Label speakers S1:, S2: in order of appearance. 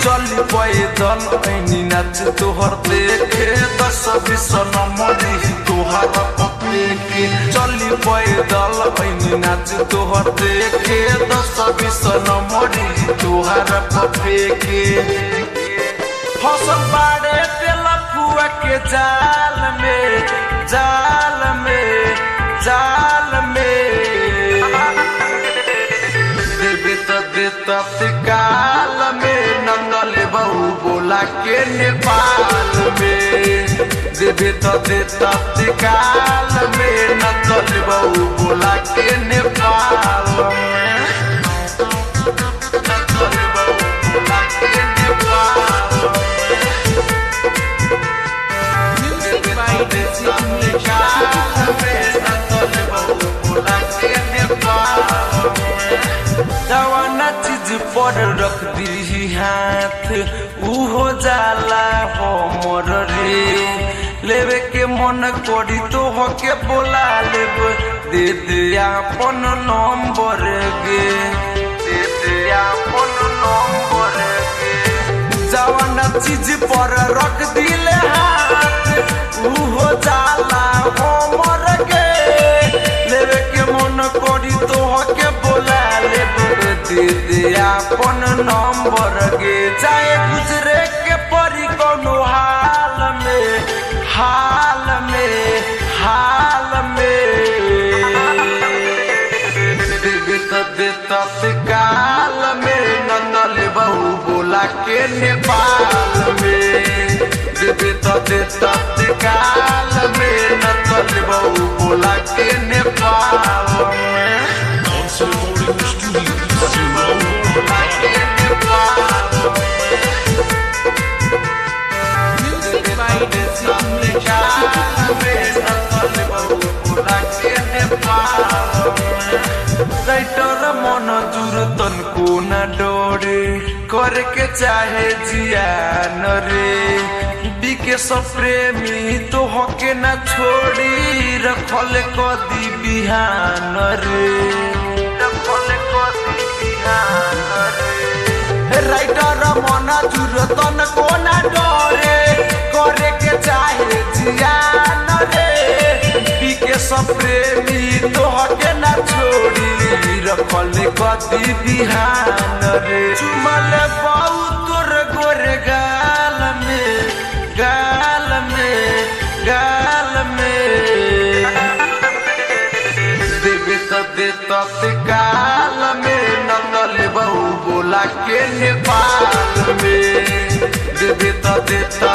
S1: चली पैदल ऐनी नाच तोहर देखे 10-20 नंबरी तोहर पप्पे के चली पैदल ऐनी नाच तोहर देखे 10-20 नंबरी तोहर पप्पे के फसल बाड़े तेल फुआ के जाल में काल में नंगल बहू बोला के नेपाल में देवे तो देता काल में नंगल बहू बोला के नेपाल में नंगल बहू बोला के नेपाल जवाना चीज पर रख दी हाथ उहो जाला हो मोर रे लेवे के मन करी तो हो के बोला लेब दे दे अपन नंबर गे दे दे अपन नंबर गे जवाना चीज पर रख दिले हाथ उहो जाला हो मोर गे लेवे के मन करी तो हो के बोला लेब दे दे अपन नंबर गे चाहे गुजरे के परी कोनो हाल में देता काल में नंगल बहू बोला के नेपाल में देता काल में नंगल बहू बोला के नेपाल में राइटर मन जुर तन को न डोरे करके चाहे जियान रे बीके सब प्रेमी तो हके न छोड़ी रखल कदी बिहान रे रखल कदी बिहान रे राइटर मन जुर तन को न डोरे करे के चाहे जियान रे बीके सब प्रेमी तो हके न छोड़ी रखल कदी बिहान रे चुमल बाऊ तोर गोरे गाल में देवे तो देता काल में नंगल बहू बोला के नेपाल में देवे तो देता